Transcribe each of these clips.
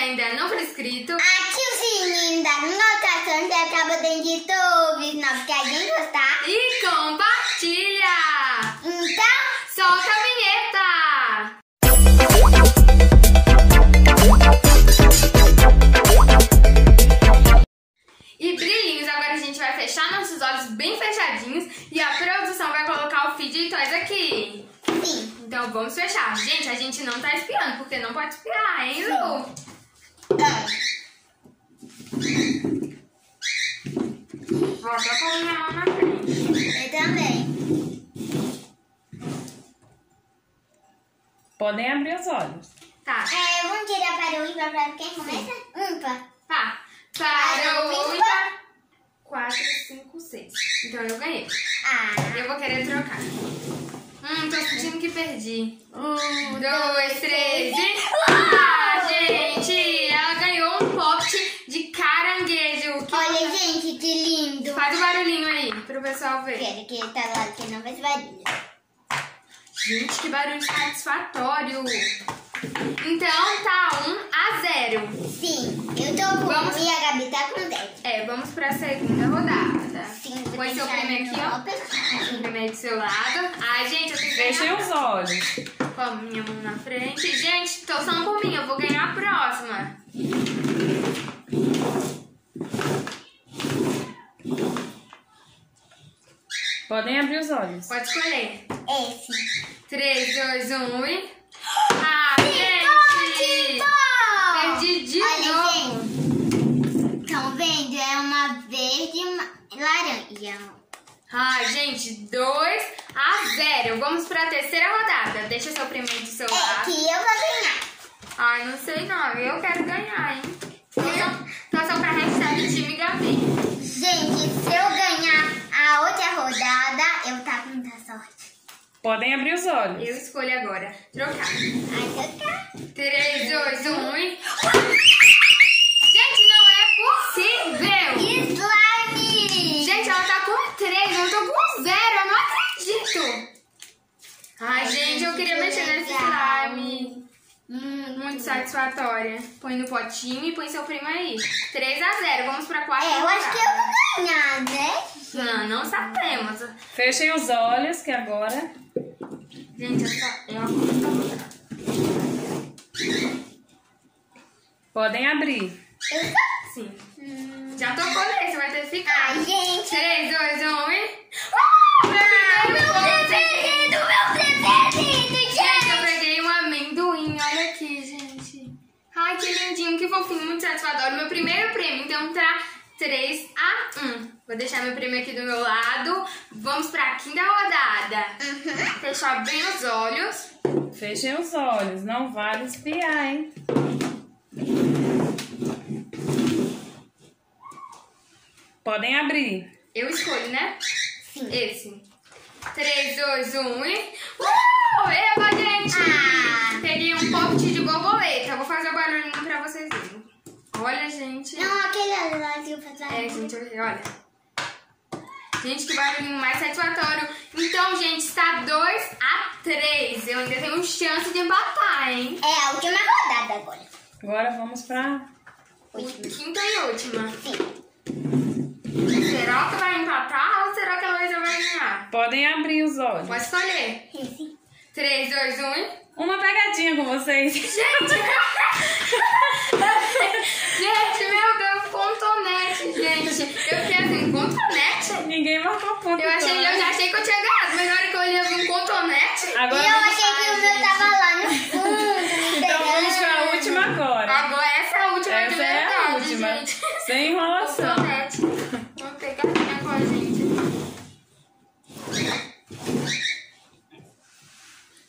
ainda não for inscrito, ative o sininho das notificações pra ficar por dentro de todos os novos que a gente gostar. e compartilha! Então, Solta a vinheta! E brilhinhos, agora a gente vai fechar nossos olhos bem fechadinhos e a produção vai colocar o feed de toys aqui. sim. Então vamos fechar. Gente, a gente não tá espiando, porque não pode espiar, hein, Lu? Vou até pôr minha mão na frente. Eu também. Podem abrir os olhos. Tá. Vamos tirar para o ímpar pra quem começa? Ímpar. Tá. Para o ímpar. 4, 5, 6. Então eu ganhei. Eu vou querer trocar. Tô sentindo que perdi. 1, 2, 3 e... Ah, gente! Ela ganhou um pote de caranguejo. Olha, gente, que lindo. Faz o barulhinho aí, pro pessoal ver. Quero que tá lá, que não faz barulho. Gente, que barulho satisfatório. Então tá 1-0. Sim, eu tô com Vamos. 1 e a Gabi tá com 10. Vamos pra segunda rodada. Sim, vou Põe seu deixar prêmio aqui, ó. ó. O prêmio do seu lado. Ai, gente, eu tenho que Fechem ganhar. os olhos. Com a minha mão na frente. Gente, torçam por mim, eu vou ganhar a próxima. Podem abrir os olhos. Pode escolher. Esse. 3, 2, 1 e... Ah, gente! Perdi de Olha, novo. gente. Estão vendo? É uma verde e laranja. Ai, gente, 2-0. Vamos pra terceira rodada. Deixa seu primeiro do seu É lado. que eu vou ganhar. Ai, não sei não. Eu quero ganhar, hein? Torçam pra hashtag time Gabi. Gente, se eu ganhar a outra rodada, eu tá com muita sorte. Podem abrir os olhos. Eu escolho agora. Trocar. Ai, eu tá. 3, 2, 1 e... Gente, não é possível! Slime! Gente, ela tá com 3, eu tô com 0, eu não acredito! Ai, gente, eu queria mexer nesse slime. Muito satisfatória. Põe no potinho e põe seu primo aí. 3-0, vamos pra quarta Eu acho que eu rodada. vou ganhar, né? Não sabemos. Fechem os olhos, que agora... Gente, eu aposto. Podem abrir. Eu tô... Sim. Já tocou nesse, vai ter que ficar. Ai, gente. 3, 2, 1 e... Meu preferido, Gente, eu gente! peguei um amendoim, olha aqui, gente. Ai, que lindinho, que fofinho, muito satisfatório. Meu primeiro prêmio, então tá 3-1. Vou deixar meu prêmio aqui do meu lado. Vamos pra quinta rodada. Fechar bem os olhos. Fechem os olhos. Não vale espiar, hein? Podem abrir. Eu escolho, né? Sim. Esse. 3, 2, 1 e... Epa, gente! Peguei um pote de borboleta. Eu vou fazer o barulhinho pra vocês verem. Olha, gente. Não, aquele lá que eu faço. Gente, olha. Gente, que barulhinho mais satisfatório. Então, gente, está 2-3. Eu ainda tenho chance de empatar, hein? É a última rodada agora. Agora vamos pra... Quinta e última. Sim. Será que vai empatar ou será que a Luísa vai ganhar? Podem abrir os olhos. Pode escolher. Esse. 3, 2, 1 e... Uma pegadinha com vocês. Gente, meu Deus, cotonete, gente. Eu fiquei assim, cotonete? Ninguém marcou ponto. Eu já achei que eu tinha ganhado, mas na hora que eu olhei, eu vi um cotonete. Agora E eu vamos... achei que o meu tava lá no fundo. Então vamos pra última agora. Agora essa é a última de Essa é a verdade, última. gente. Sem enrolação. Cotonete. Vamos pegar a com a gente.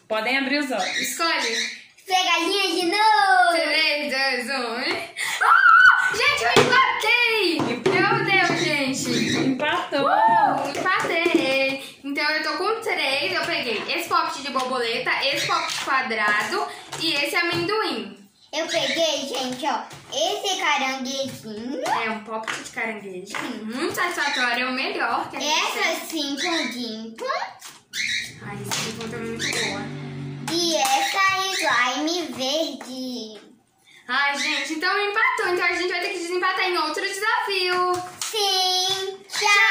Podem abrir os olhos. Escolhe. Pegadinha de novo. 3, 2, 1 e... Gente, eu empatei! Meu Deus, gente. Empatou. Empatei. Então eu tô com 3. Eu peguei esse pote de borboleta, esse pote quadrado e esse amendoim. Eu peguei, gente, ó, esse caranguejinho. É um pote de caranguejo. Muito satisfatório, é o melhor que a gente tem. Essa cinco. Ai, esse ponto é muito boa. E essa slime verde. Ai, gente, então empatou. Então a gente vai ter que desempatar em outro desafio. Sim. Tchau.